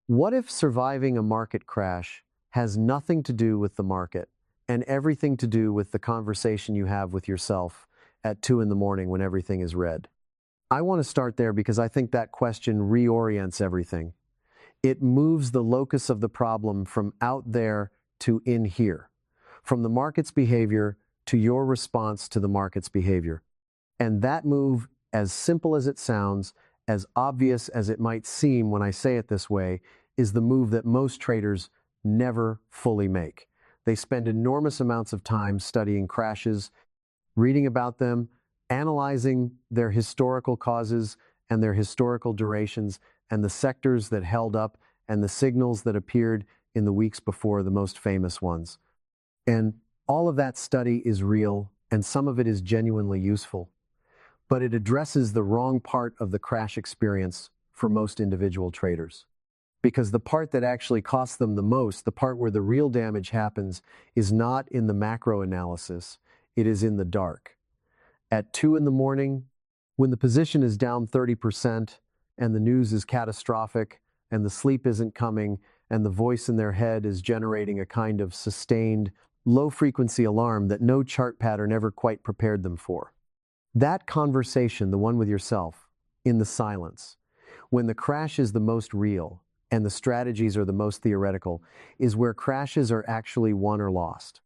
What if surviving a market crash has nothing to do with the market and everything to do with the conversation you have with yourself at 2 in the morning when everything is red? I want to start there because I think that question reorients everything. It moves the locus of the problem from out there to in here, from the market's behavior to your response to the market's behavior. And that move, as simple as it sounds, as obvious as it might seem when I say it this way, is the move that most traders never fully make. They spend enormous amounts of time studying crashes, reading about them, analyzing their historical causes and their historical durations, and the sectors that held up and the signals that appeared in the weeks before the most famous ones. And all of that study is real, and some of it is genuinely useful. But it addresses the wrong part of the crash experience for most individual traders. Because the part that actually costs them the most, the part where the real damage happens, is not in the macro analysis, it is in the dark. At 2 in the morning, when the position is down 30% and the news is catastrophic and the sleep isn't coming and the voice in their head is generating a kind of sustained, low-frequency alarm that no chart pattern ever quite prepared them for. That conversation, the one with yourself, in the silence, when the crash is the most real and the strategies are the most theoretical, is where crashes are actually won or lost.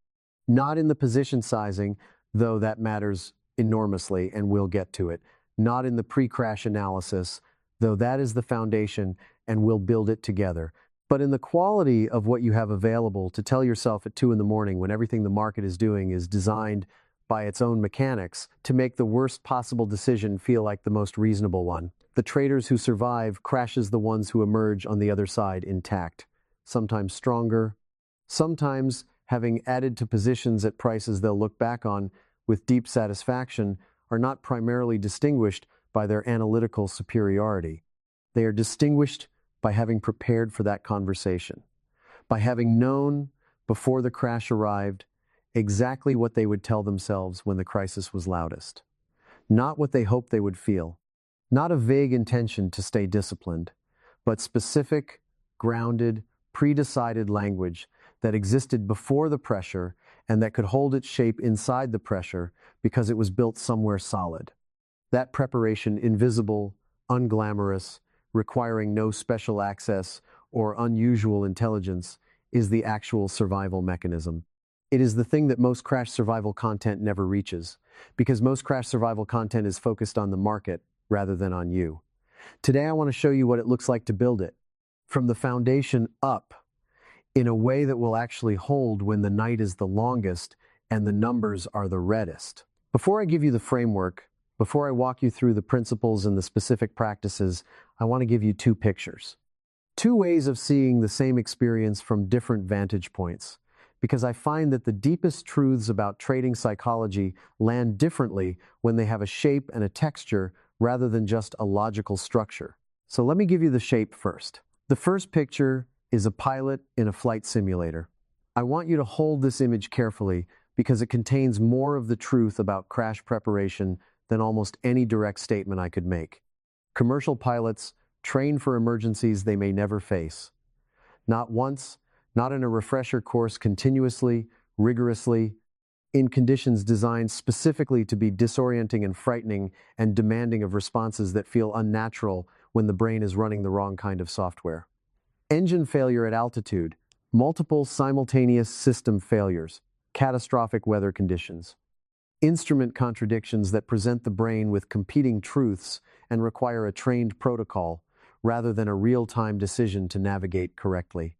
Not in the position sizing, though that matters enormously, and we'll get to it. Not in the pre-crash analysis, though that is the foundation, and we'll build it together. But in the quality of what you have available to tell yourself at 2 in the morning when everything the market is doing is designed by its own mechanics to make the worst possible decision feel like the most reasonable one. The traders who survive crashes the ones who emerge on the other side intact, sometimes stronger, sometimes having added to positions at prices they'll look back on with deep satisfaction, are not primarily distinguished by their analytical superiority. They are distinguished by having prepared for that conversation, by having known before the crash arrived exactly what they would tell themselves when the crisis was loudest. Not what they hoped they would feel, not a vague intention to stay disciplined, but specific, grounded, pre-decided language that existed before the pressure and that could hold its shape inside the pressure because it was built somewhere solid. That preparation, invisible, unglamorous, requiring no special access or unusual intelligence, is the actual survival mechanism. It is the thing that most crash survival content never reaches, because most crash survival content is focused on the market rather than on you. Today I want to show you what it looks like to build it, from the foundation up, in a way that will actually hold when the night is the longest and the numbers are the reddest. Before I give you the framework, before I walk you through the principles and the specific practices, I want to give you 2 pictures. 2 ways of seeing the same experience from different vantage points, because I find that the deepest truths about trading psychology land differently when they have a shape and a texture rather than just a logical structure. So let me give you the shape first. The first picture is a pilot in a flight simulator. I want you to hold this image carefully because it contains more of the truth about crash preparation than almost any direct statement I could make. Commercial pilots train for emergencies they may never face. Not once, not in a refresher course continuously, rigorously, in conditions designed specifically to be disorienting and frightening and demanding of responses that feel unnatural when the brain is running the wrong kind of software. Engine failure at altitude, multiple simultaneous system failures, catastrophic weather conditions. Instrument contradictions that present the brain with competing truths and require a trained protocol rather than a real-time decision to navigate correctly.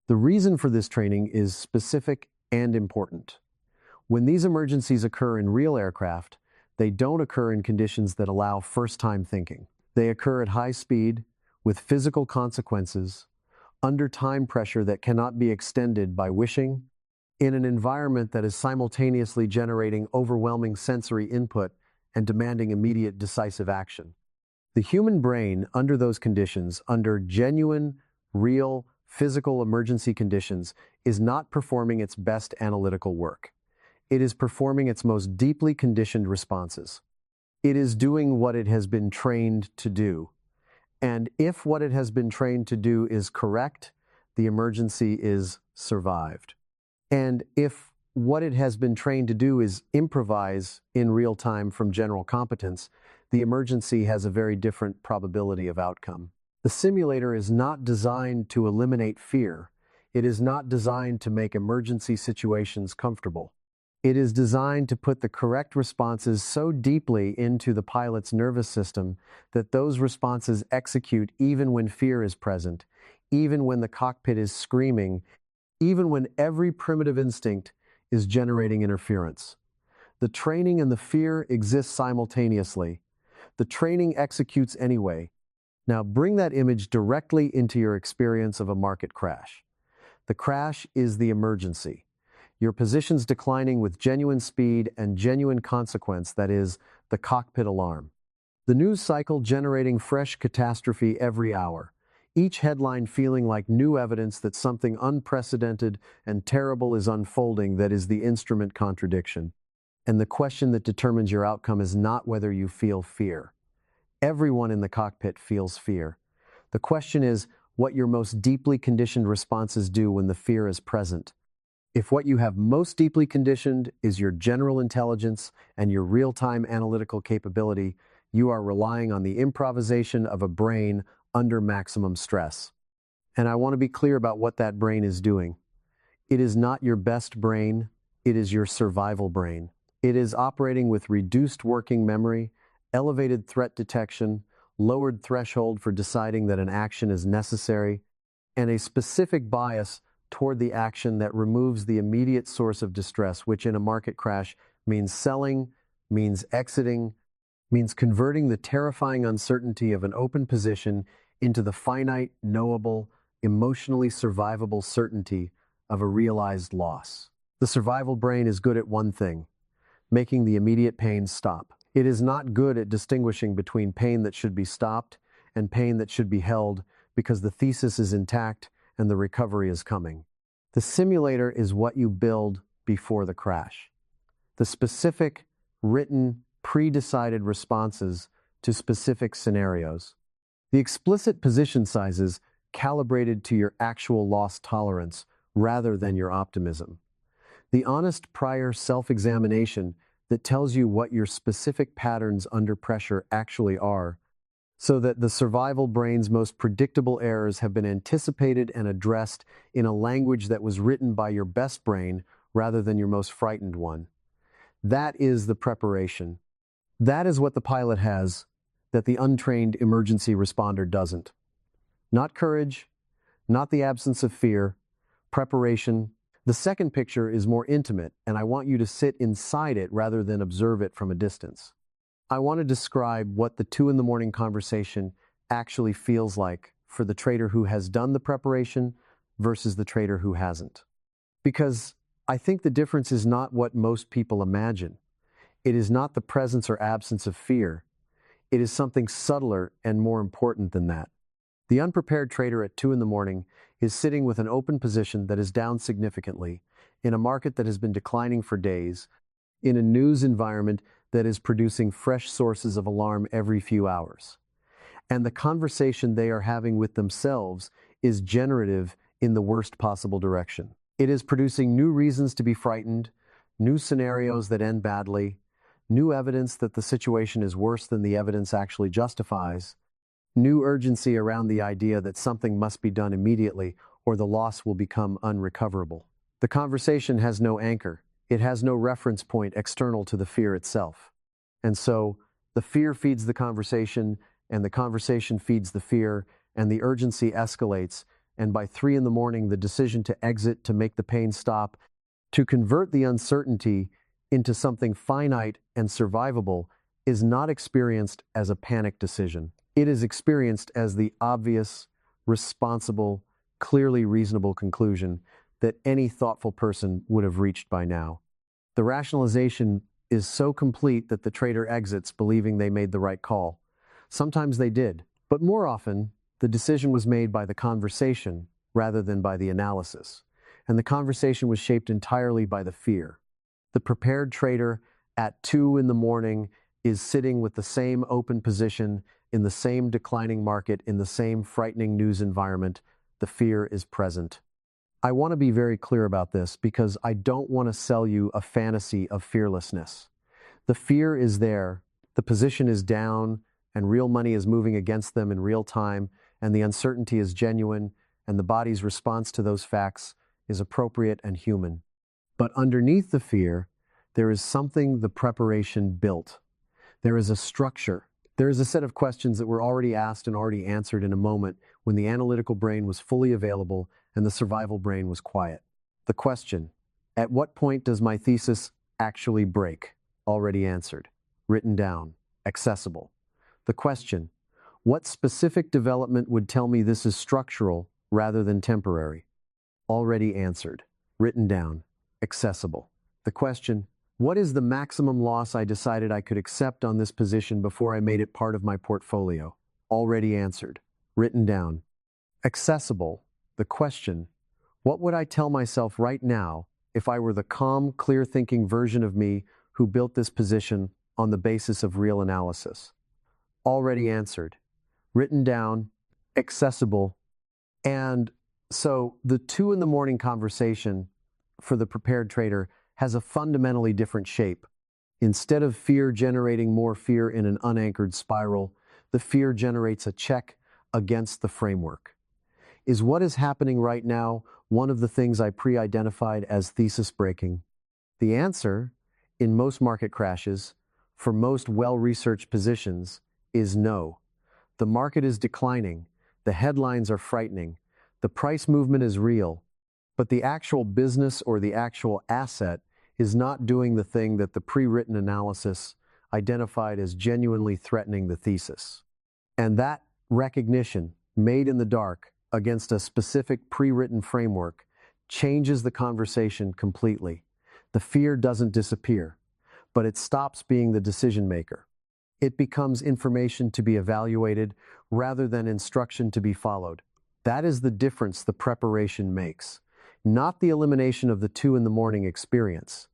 The reason for this training is specific and important. When these emergencies occur in real aircraft, they don't occur in conditions that allow first-time thinking. They occur at high speed, with physical consequences, under time pressure that cannot be extended by wishing, in an environment that is simultaneously generating overwhelming sensory input and demanding immediate decisive action. The human brain, under those conditions, under genuine, real, physical emergency conditions, is not performing its best analytical work. It is performing its most deeply conditioned responses. It is doing what it has been trained to do. And if what it has been trained to do is correct, the emergency is survived. And if what it has been trained to do is improvise in real time from general competence, the emergency has a very different probability of outcome. The simulator is not designed to eliminate fear. It is not designed to make emergency situations comfortable. It is designed to put the correct responses so deeply into the pilot's nervous system that those responses execute even when fear is present, even when the cockpit is screaming, even when every primitive instinct is generating interference. The training and the fear exist simultaneously. The training executes anyway. Now bring that image directly into your experience of a market crash. The crash is the emergency. Your position's declining with genuine speed and genuine consequence, that is, the cockpit alarm. The news cycle generating fresh catastrophe every hour, each headline feeling like new evidence that something unprecedented and terrible is unfolding that is the instrument contradiction. And the question that determines your outcome is not whether you feel fear. Everyone in the cockpit feels fear. The question is what your most deeply conditioned responses do when the fear is present. If what you have most deeply conditioned is your general intelligence and your real-time analytical capability, you are relying on the improvisation of a brain under maximum stress. And I want to be clear about what that brain is doing. It is not your best brain, it is your survival brain. It is operating with reduced working memory, elevated threat detection, lowered threshold for deciding that an action is necessary, and a specific bias toward the action that removes the immediate source of distress, which in a market crash means selling, means exiting, means converting the terrifying uncertainty of an open position into the finite, knowable, emotionally survivable certainty of a realized loss. The survival brain is good at one thing: making the immediate pain stop. It is not good at distinguishing between pain that should be stopped and pain that should be held because the thesis is intact and the recovery is coming. The simulator is what you build before the crash. The specific, written, pre-decided responses to specific scenarios. The explicit position sizes calibrated to your actual loss tolerance rather than your optimism. The honest prior self-examination that tells you what your specific patterns under pressure actually are, so that the survival brain's most predictable errors have been anticipated and addressed in a language that was written by your best brain rather than your most frightened one. That is the preparation. That is what the pilot has that the untrained emergency responder doesn't. Not courage, not the absence of fear, preparation. The second picture is more intimate, and I want you to sit inside it rather than observe it from a distance. I want to describe what the 2 a.m. conversation actually feels like for the trader who has done the preparation versus the trader who hasn't. Because I think the difference is not what most people imagine. It is not the presence or absence of fear. It is something subtler and more important than that. The unprepared trader at 2 a.m. is sitting with an open position that is down significantly, in a market that has been declining for days, in a news environment that is producing fresh sources of alarm every few hours. And the conversation they are having with themselves is generative in the worst possible direction. It is producing new reasons to be frightened, new scenarios that end badly, new evidence that the situation is worse than the evidence actually justifies, new urgency around the idea that something must be done immediately or the loss will become unrecoverable. The conversation has no anchor. It has no reference point external to the fear itself. And so the fear feeds the conversation, and the conversation feeds the fear, and the urgency escalates, and by 3 a.m, the decision to exit, to make the pain stop, to convert the uncertainty into something finite and survivable is not experienced as a panic decision. It is experienced as the obvious, responsible, clearly reasonable conclusion that any thoughtful person would have reached by now. The rationalization is so complete that the trader exits believing they made the right call. Sometimes they did, but more often, the decision was made by the conversation rather than by the analysis, and the conversation was shaped entirely by the fear. The prepared trader at 2 a.m. is sitting with the same open position in the same declining market, in the same frightening news environment, the fear is present. I want to be very clear about this because I don't want to sell you a fantasy of fearlessness. The fear is there, the position is down, and real money is moving against them in real time, and the uncertainty is genuine, and the body's response to those facts is appropriate and human. But underneath the fear, there is something the preparation built. There is a structure. There is a set of questions that were already asked and already answered in a moment when the analytical brain was fully available and the survival brain was quiet. The question, at what point does my thesis actually break? Already answered, written down, accessible. The question, what specific development would tell me this is structural rather than temporary? Already answered, written down, accessible. The question, what is the maximum loss I decided I could accept on this position before I made it part of my portfolio? Already answered, written down, accessible. The question, what would I tell myself right now if I were the calm, clear-thinking version of me who built this position on the basis of real analysis? Already answered, written down, accessible. And so the 2 in the morning conversation for the prepared trader has a fundamentally different shape. Instead of fear generating more fear in an unanchored spiral, the fear generates a check against the framework. Is what is happening right now one of the things I pre-identified as thesis breaking? The answer, in most market crashes, for most well-researched positions, is no. The market is declining, the headlines are frightening, the price movement is real, but the actual business or the actual asset is not doing the thing that the pre-written analysis identified as genuinely threatening the thesis. And that recognition, made in the dark against a specific pre-written framework, changes the conversation completely. The fear doesn't disappear, but it stops being the decision maker. It becomes information to be evaluated rather than instruction to be followed. That is the difference the preparation makes. Not the elimination of the 2 in the morning experience,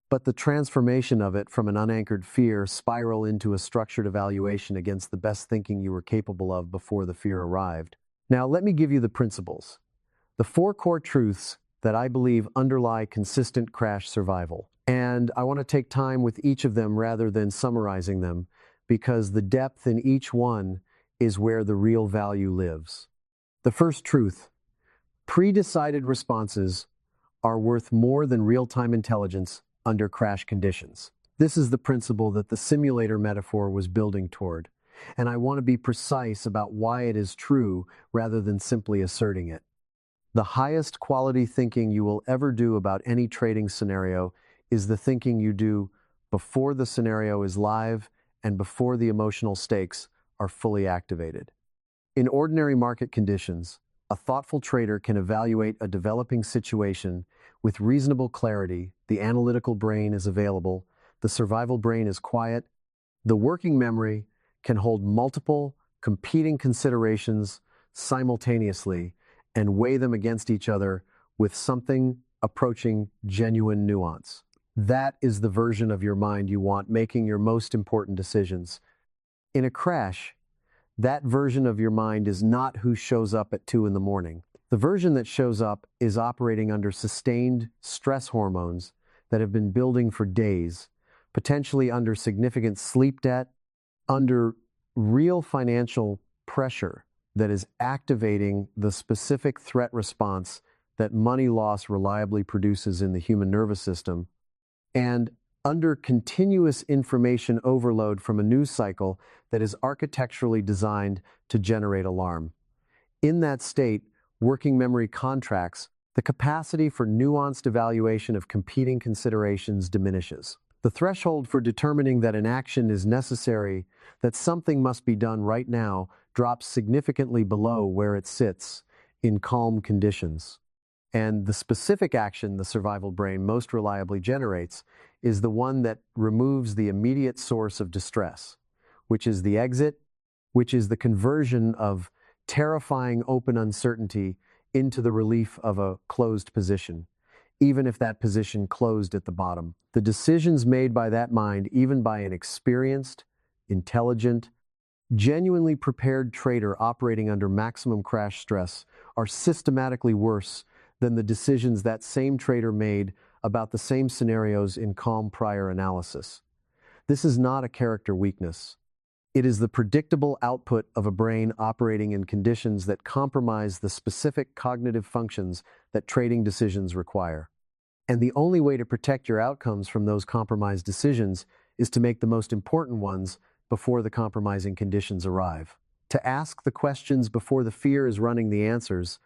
but the transformation of it from an unanchored fear spiral into a structured evaluation against the best thinking you were capable of before the fear arrived. Now, let me give you the principles. The 4 core truths that I believe underlie consistent crash survival. And I want to take time with each of them rather than summarizing them, because the depth in each one is where the real value lives. The first truth, pre-decided responses are worth more than real-time intelligence under crash conditions. This is the principle that the simulator metaphor was building toward, and I want to be precise about why it is true rather than simply asserting it. The highest quality thinking you will ever do about any trading scenario is the thinking you do before the scenario is live and before the emotional stakes are fully activated. In ordinary market conditions, a thoughtful trader can evaluate a developing situation with reasonable clarity. The analytical brain is available, the survival brain is quiet, the working memory can hold multiple competing considerations simultaneously and weigh them against each other with something approaching genuine nuance. That is the version of your mind you want making your most important decisions. In a crash, that version of your mind is not who shows up at 2 in the morning. The version that shows up is operating under sustained stress hormones that have been building for days, potentially under significant sleep debt, under real financial pressure that is activating the specific threat response that money loss reliably produces in the human nervous system, and under continuous information overload from a news cycle that is architecturally designed to generate alarm. In that state, working memory contracts, the capacity for nuanced evaluation of competing considerations diminishes. The threshold for determining that an action is necessary, that something must be done right now, drops significantly below where it sits in calm conditions. And the specific action the survival brain most reliably generates is the one that removes the immediate source of distress, which is the exit, which is the conversion of terrifying open uncertainty into the relief of a closed position, even if that position closed at the bottom. The decisions made by that mind, even by an experienced, intelligent, Genuinely prepared trader operating under maximum crash stress are systematically worse than the decisions that same trader made about the same scenarios in calm prior analysis. This is not a character weakness. It is the predictable output of a brain operating in conditions that compromise the specific cognitive functions that trading decisions require. And the only way to protect your outcomes from those compromised decisions is to make the most important ones before the compromising conditions arrive. To ask the questions before the fear is running the answers.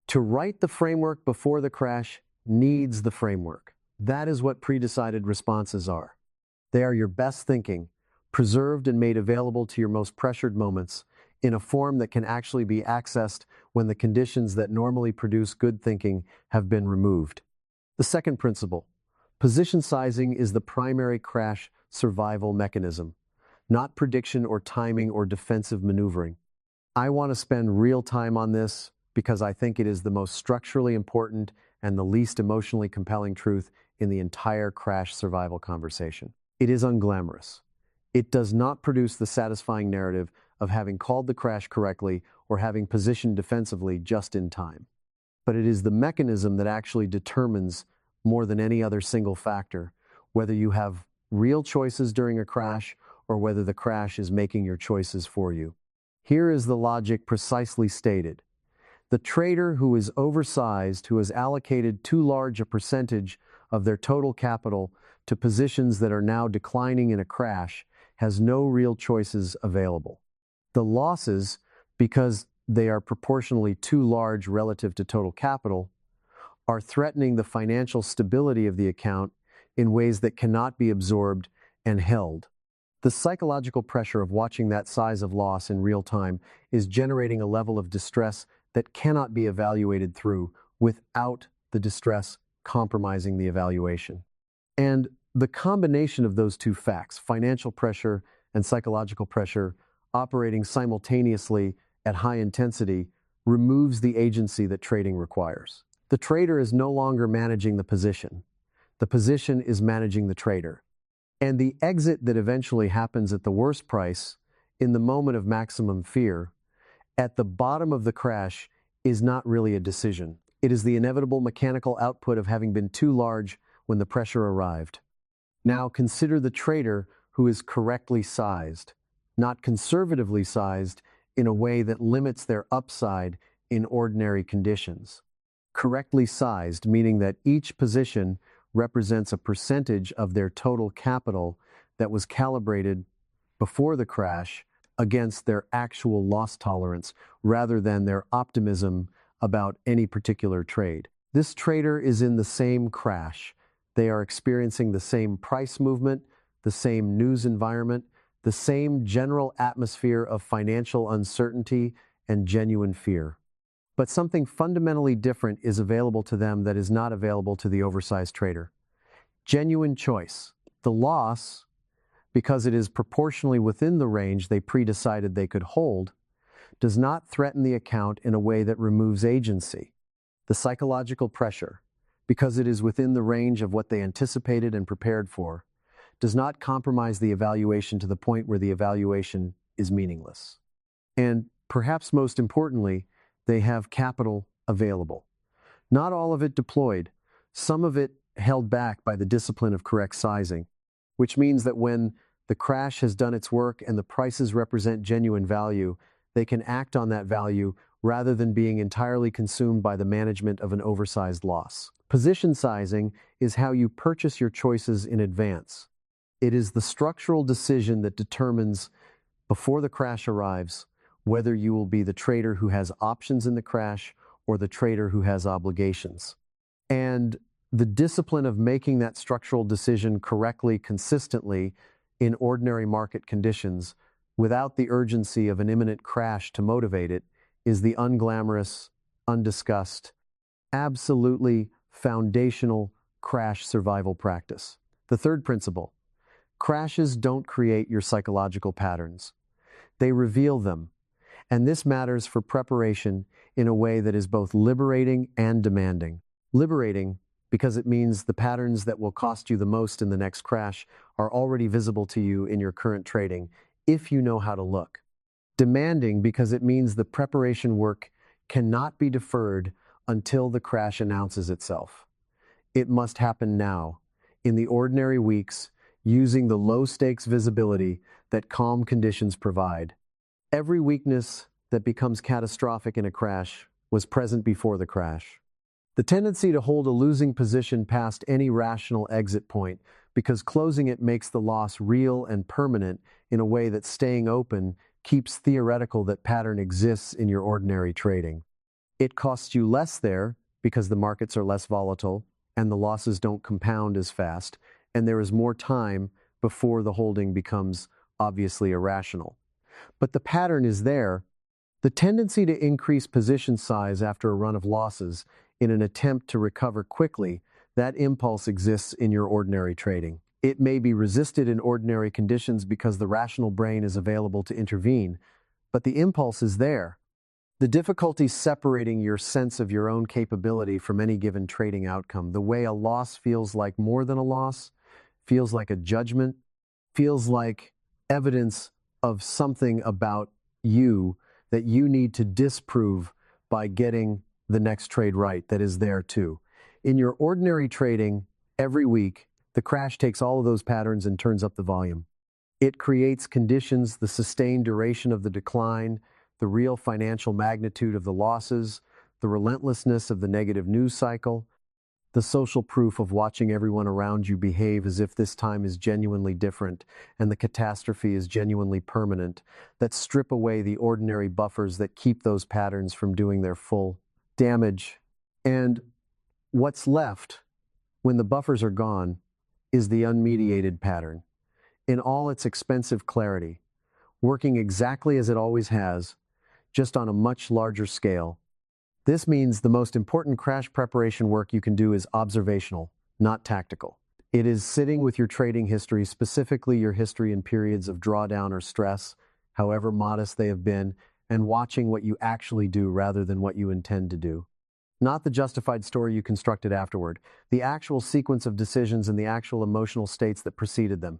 To write the framework before the crash needs the framework. That is what pre-decided responses are. They are your best thinking, preserved and made available to your most pressured moments in a form that can actually be accessed when the conditions that normally produce good thinking have been removed. The second principle, position sizing is the primary crash survival mechanism, not prediction or timing or defensive maneuvering. I want to spend real time on this because I think it is the most structurally important and the least emotionally compelling truth in the entire crash survival conversation. It is unglamorous. It does not produce the satisfying narrative of having called the crash correctly or having positioned defensively just in time. But it is the mechanism that actually determines, more than any other single factor, whether you have real choices during a crash or whether the crash is making your choices for you. Here is the logic precisely stated. The trader who is oversized, who has allocated too large a percentage of their total capital to positions that are now declining in a crash, has no real choices available. The losses, because they are proportionally too large relative to total capital, are threatening the financial stability of the account in ways that cannot be absorbed and held. The psychological pressure of watching that size of loss in real time is generating a level of distress that cannot be evaluated through without the distress compromising the evaluation. And the combination of those two facts, financial pressure and psychological pressure, operating simultaneously at high intensity, removes the agency that trading requires. The trader is no longer managing the position. The position is managing the trader. And the exit that eventually happens at the worst price, in the moment of maximum fear, at the bottom of the crash, is not really a decision. It is the inevitable mechanical output of having been too large when the pressure arrived. Now consider the trader who is correctly sized, not conservatively sized in a way that limits their upside in ordinary conditions. Correctly sized, meaning that each position represents a percentage of their total capital that was calibrated before the crash against their actual loss tolerance rather than their optimism about any particular trade. This trader is in the same crash. They are experiencing the same price movement, the same news environment, the same general atmosphere of financial uncertainty and genuine fear. But something fundamentally different is available to them that is not available to the oversized trader. Genuine choice. The loss, because it is proportionally within the range they pre-decided they could hold, does not threaten the account in a way that removes agency. The psychological pressure, because it is within the range of what they anticipated and prepared for, does not compromise the evaluation to the point where the evaluation is meaningless. And perhaps most importantly, they have capital available. Not all of it deployed, some of it held back by the discipline of correct sizing, which means that when the crash has done its work and the prices represent genuine value, they can act on that value rather than being entirely consumed by the management of an oversized loss. Position sizing is how you purchase your choices in advance. It is the structural decision that determines, before the crash arrives, whether you will be the trader who has options in the crash or the trader who has obligations. And the discipline of making that structural decision correctly, consistently, in ordinary market conditions, without the urgency of an imminent crash to motivate it, is the unglamorous, undiscussed, absolutely foundational crash survival practice. The third principle: crashes don't create your psychological patterns. They reveal them. And this matters for preparation in a way that is both liberating and demanding. Liberating because it means the patterns that will cost you the most in the next crash are already visible to you in your current trading if you know how to look. Demanding because it means the preparation work cannot be deferred until the crash announces itself. It must happen now, in the ordinary weeks, using the low-stakes visibility that calm conditions provide. Every weakness that becomes catastrophic in a crash was present before the crash. The tendency to hold a losing position past any rational exit point because closing it makes the loss real and permanent in a way that staying open keeps theoretical that pattern exists in your ordinary trading. It costs you less there because the markets are less volatile and the losses don't compound as fast, and there is more time before the holding becomes obviously irrational. But the pattern is there. The tendency to increase position size after a run of losses in an attempt to recover quickly, that impulse exists in your ordinary trading. It may be resisted in ordinary conditions because the rational brain is available to intervene, but the impulse is there. The difficulty separating your sense of your own capability from any given trading outcome, the way a loss feels like more than a loss, feels like a judgment, feels like evidence of something about you that you need to disprove by getting the next trade right that is there too. In your ordinary trading, every week, the crash takes all of those patterns and turns up the volume. It creates conditions, the sustained duration of the decline, the real financial magnitude of the losses, the relentlessness of the negative news cycle, the social proof of watching everyone around you behave as if this time is genuinely different and the catastrophe is genuinely permanent, that strip away the ordinary buffers that keep those patterns from doing their full damage. And what's left, when the buffers are gone, is the unmediated pattern, in all its expensive clarity, working exactly as it always has, just on a much larger scale. This means the most important crash preparation work you can do is observational, not tactical. It is sitting with your trading history, specifically your history in periods of drawdown or stress, however modest they have been, and watching what you actually do rather than what you intend to do. Not the justified story you constructed afterward, the actual sequence of decisions and the actual emotional states that preceded them.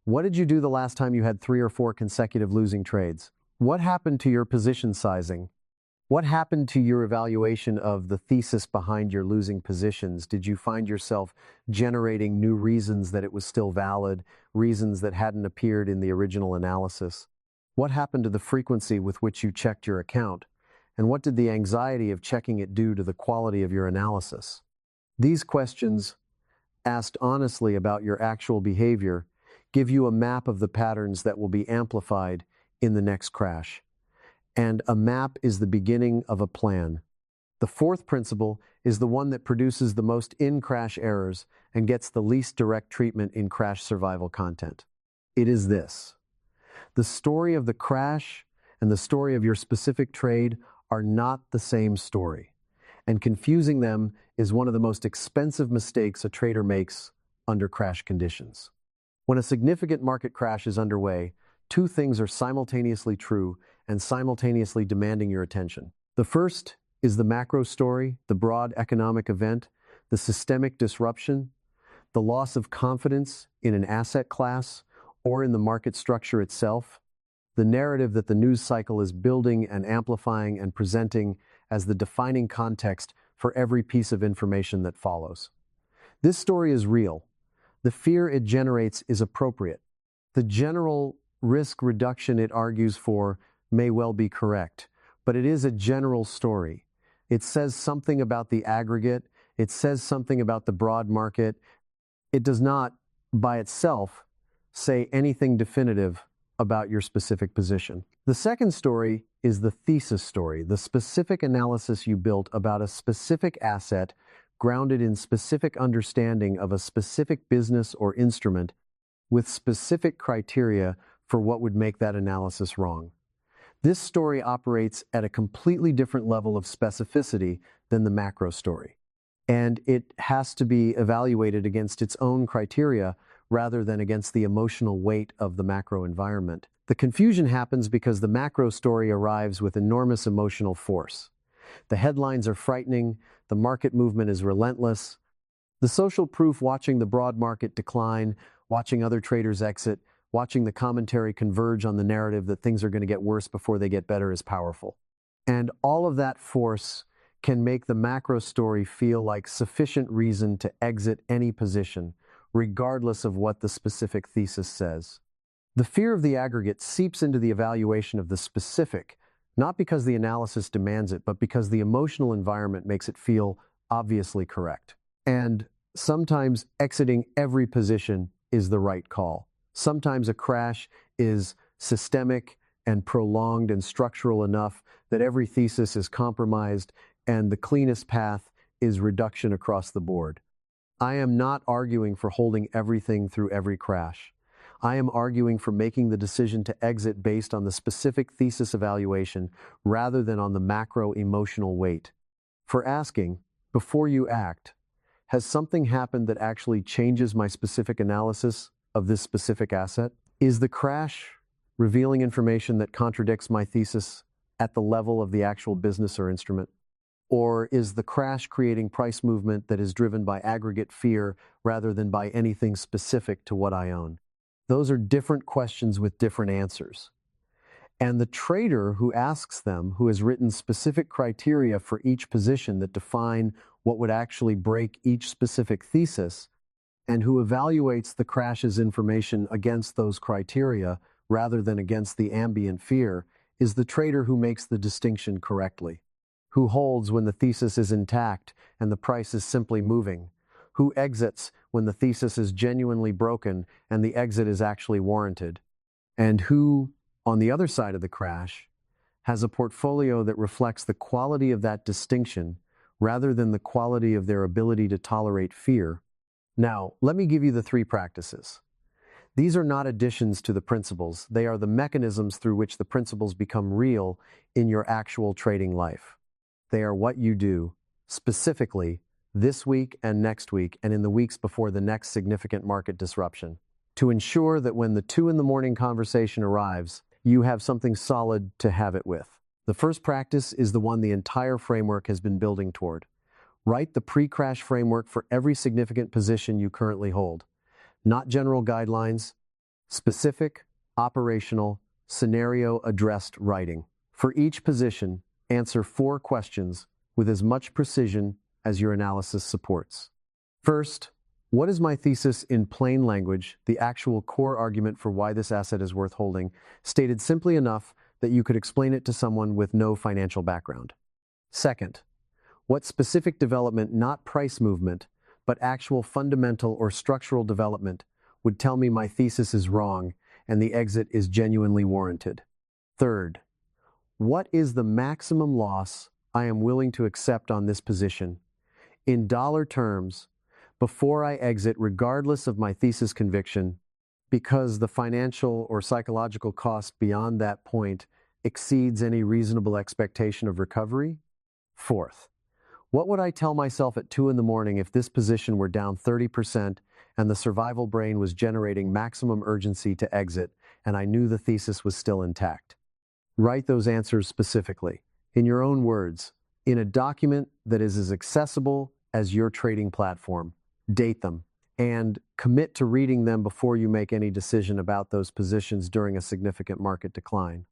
What did you do the last time you had 3 or 4 consecutive losing trades? What happened to your position sizing? What happened to your evaluation of the thesis behind your losing positions? Did you find yourself generating new reasons that it was still valid, reasons that hadn't appeared in the original analysis? What happened to the frequency with which you checked your account? And what did the anxiety of checking it do to the quality of your analysis? These questions, asked honestly about your actual behavior, give you a map of the patterns that will be amplified in the next crash. And a map is the beginning of a plan. The fourth principle is the one that produces the most in-crash errors and gets the least direct treatment in crash survival content. It is this: the story of the crash and the story of your specific trade are not the same story, and confusing them is one of the most expensive mistakes a trader makes under crash conditions. When a significant market crash is underway, 2 things are simultaneously true and simultaneously demanding your attention. The first is the macro story, the broad economic event, the systemic disruption, the loss of confidence in an asset class or in the market structure itself, the narrative that the news cycle is building and amplifying and presenting as the defining context for every piece of information that follows. This story is real. The fear it generates is appropriate. The general risk reduction it argues for may well be correct, but it is a general story. It says something about the aggregate. It says something about the broad market. It does not, by itself, say anything definitive about your specific position. The second story is the thesis story, the specific analysis you built about a specific asset grounded in specific understanding of a specific business or instrument with specific criteria for what would make that analysis wrong. This story operates at a completely different level of specificity than the macro story, and it has to be evaluated against its own criteria rather than against the emotional weight of the macro environment. The confusion happens because the macro story arrives with enormous emotional force. The headlines are frightening, the market movement is relentless. The social proof watching the broad market decline, watching other traders exit, Watching the commentary converge on the narrative that things are going to get worse before they get better is powerful. And all of that force can make the macro story feel like sufficient reason to exit any position, regardless of what the specific thesis says. The fear of the aggregate seeps into the evaluation of the specific, not because the analysis demands it, but because the emotional environment makes it feel obviously correct. And sometimes exiting every position is the right call. Sometimes a crash is systemic and prolonged and structural enough that every thesis is compromised and the cleanest path is reduction across the board. I am not arguing for holding everything through every crash. I am arguing for making the decision to exit based on the specific thesis evaluation rather than on the macro emotional weight. For asking, before you act, has something happened that actually changes my specific analysis of this specific asset? Is the crash revealing information that contradicts my thesis at the level of the actual business or instrument? Or is the crash creating price movement that is driven by aggregate fear rather than by anything specific to what I own? Those are different questions with different answers. And the trader who asks them, who has written specific criteria for each position that define what would actually break each specific thesis, and who evaluates the crash's information against those criteria rather than against the ambient fear, is the trader who makes the distinction correctly, who holds when the thesis is intact and the price is simply moving, who exits when the thesis is genuinely broken and the exit is actually warranted, and who, on the other side of the crash, has a portfolio that reflects the quality of that distinction rather than the quality of their ability to tolerate fear. Now, let me give you the three practices. These are not additions to the principles. They are the mechanisms through which the principles become real in your actual trading life. They are what you do, specifically, this week and next week and in the weeks before the next significant market disruption, to ensure that when the 2 in the morning conversation arrives, you have something solid to have it with. The first practice is the one the entire framework has been building toward. Write the pre-crash framework for every significant position you currently hold. Not general guidelines, specific, operational, scenario-addressed writing. For each position, answer 4 questions with as much precision as your analysis supports. First, what is my thesis in plain language, the actual core argument for why this asset is worth holding, stated simply enough that you could explain it to someone with no financial background? Second, what specific development, not price movement, but actual fundamental or structural development, would tell me my thesis is wrong and the exit is genuinely warranted? Third, what is the maximum loss I am willing to accept on this position, in dollar terms, before I exit regardless of my thesis conviction, because the financial or psychological cost beyond that point exceeds any reasonable expectation of recovery? Fourth, what would I tell myself at 2 in the morning if this position were down 30% and the survival brain was generating maximum urgency to exit and I knew the thesis was still intact? Write those answers specifically, in your own words, in a document that is as accessible as your trading platform. Date them, and commit to reading them before you make any decision about those positions during a significant market decline.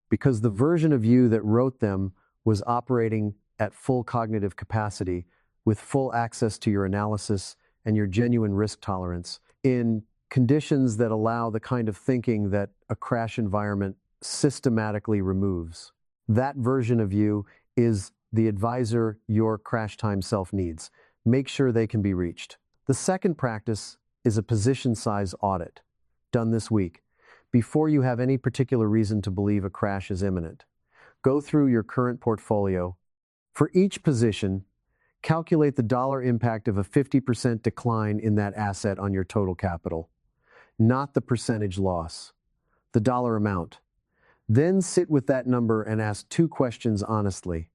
Because the version of you that wrote them was operating at full cognitive capacity, with full access to your analysis and your genuine risk tolerance, in conditions that allow the kind of thinking that a crash environment systematically removes. That version of you is the advisor your crash time self needs. Make sure they can be reached. The second practice is a position size audit, done this week, before you have any particular reason to believe a crash is imminent. Go through your current portfolio. For each position, calculate the dollar impact of a 50% decline in that asset on your total capital, not the percentage loss, the dollar amount. Then sit with that number and ask 2 questions honestly.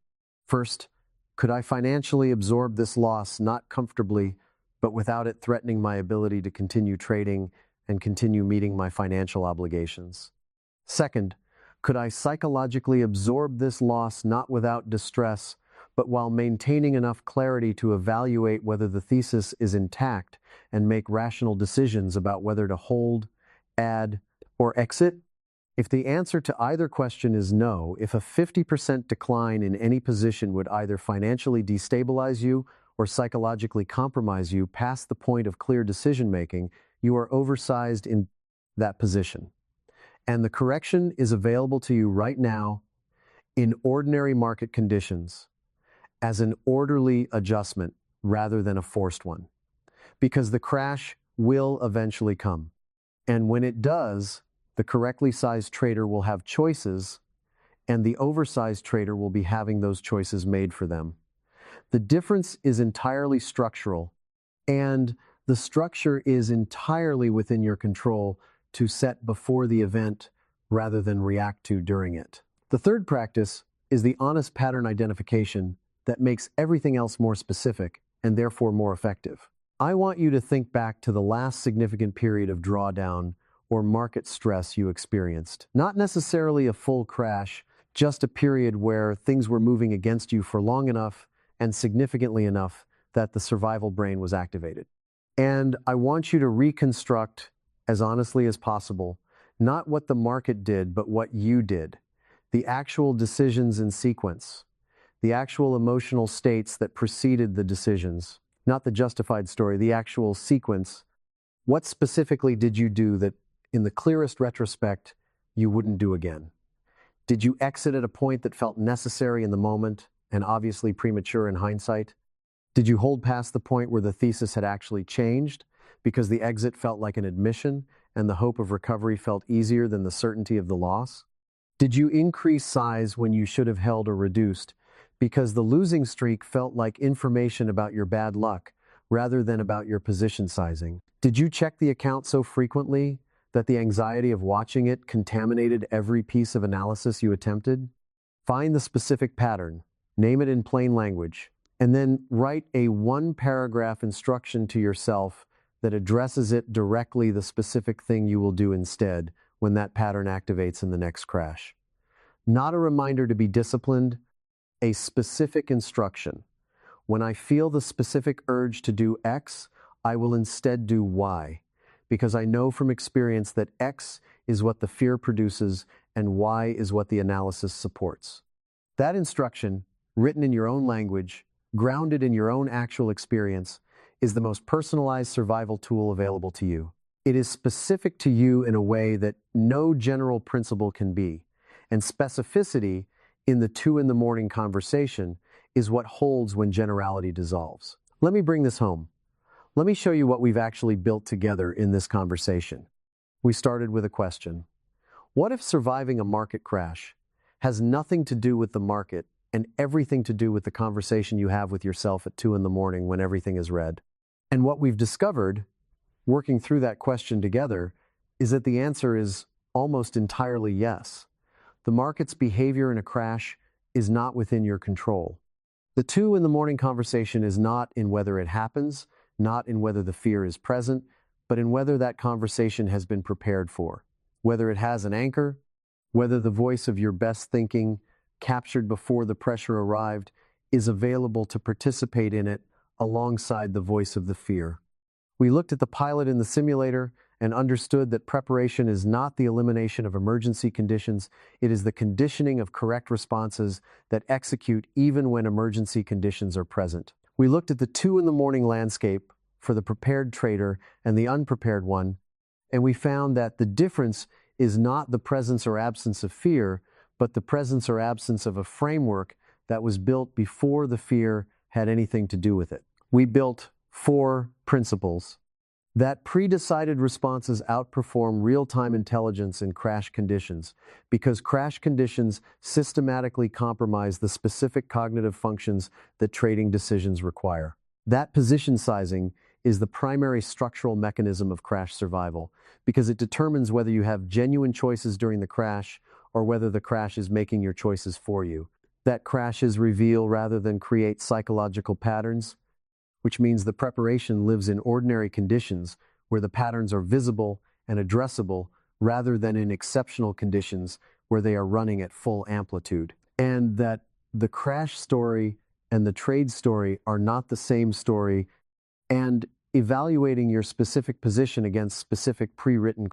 First, could I financially absorb this loss not comfortably, but without it threatening my ability to continue trading and continue meeting my financial obligations? Second, could I psychologically absorb this loss not without distress, but while maintaining enough clarity to evaluate whether the thesis is intact and make rational decisions about whether to hold, add, or exit? If the answer to either question is no, if a 50% decline in any position would either financially destabilize you or psychologically compromise you past the point of clear decision-making, you are oversized in that position. And the correction is available to you right now in ordinary market conditions as an orderly adjustment rather than a forced one. Because the crash will eventually come. And when it does, the correctly sized trader will have choices, and the oversized trader will be having those choices made for them. The difference is entirely structural, and the structure is entirely within your control to set before the event rather than react to during it. The third practice is the honest pattern identification that makes everything else more specific and therefore more effective. I want you to think back to the last significant period of drawdown or market stress you experienced. Not necessarily a full crash, just a period where things were moving against you for long enough and significantly enough that the survival brain was activated. And I want you to reconstruct, as honestly as possible, not what the market did, but what you did. The actual decisions in sequence, the actual emotional states that preceded the decisions, not the justified story, the actual sequence. What specifically did you do that, in the clearest retrospect, you wouldn't do again? Did you exit at a point that felt necessary in the moment and obviously premature in hindsight? Did you hold past the point where the thesis had actually changed because the exit felt like an admission and the hope of recovery felt easier than the certainty of the loss? Did you increase size when you should have held or reduced because the losing streak felt like information about your bad luck rather than about your position sizing? Did you check the account so frequently that the anxiety of watching it contaminated every piece of analysis you attempted? Find the specific pattern, name it in plain language, and then write a one-paragraph instruction to yourself that addresses it directly, the specific thing you will do instead when that pattern activates in the next crash. Not a reminder to be disciplined, a specific instruction. When I feel the specific urge to do X, I will instead do Y, because I know from experience that X is what the fear produces and Y is what the analysis supports. That instruction, written in your own language, grounded in your own actual experience, is the most personalized survival tool available to you. It is specific to you in a way that no general principle can be, and specificity in the 2 in the morning conversation is what holds when generality dissolves. Let me bring this home. Let me show you what we've actually built together in this conversation. We started with a question. What if surviving a market crash has nothing to do with the market and everything to do with the conversation you have with yourself at 2 in the morning when everything is red? And what we've discovered, working through that question together, is that the answer is almost entirely yes. The market's behavior in a crash is not within your control. The 2 in the morning conversation is not in whether it happens, not in whether the fear is present, but in whether that conversation has been prepared for, whether it has an anchor, whether the voice of your best thinking, captured before the pressure arrived, is available to participate in it alongside the voice of the fear. We looked at the pilot in the simulator and understood that preparation is not the elimination of emergency conditions, it is the conditioning of correct responses that execute even when emergency conditions are present. We looked at the 2 in the morning landscape for the prepared trader and the unprepared one, and we found that the difference is not the presence or absence of fear, but the presence or absence of a framework that was built before the fear had anything to do with it. We built 4 principles. That pre-decided responses outperform real-time intelligence in crash conditions because crash conditions systematically compromise the specific cognitive functions that trading decisions require. That position sizing is the primary structural mechanism of crash survival because it determines whether you have genuine choices during the crash or whether the crash is making your choices for you. That crashes reveal rather than create psychological patterns, which means the preparation lives in ordinary conditions where the patterns are visible and addressable rather than in exceptional conditions where they are running at full amplitude. And that the crash story and the trade story are not the same story, and evaluating your specific position against specific pre-written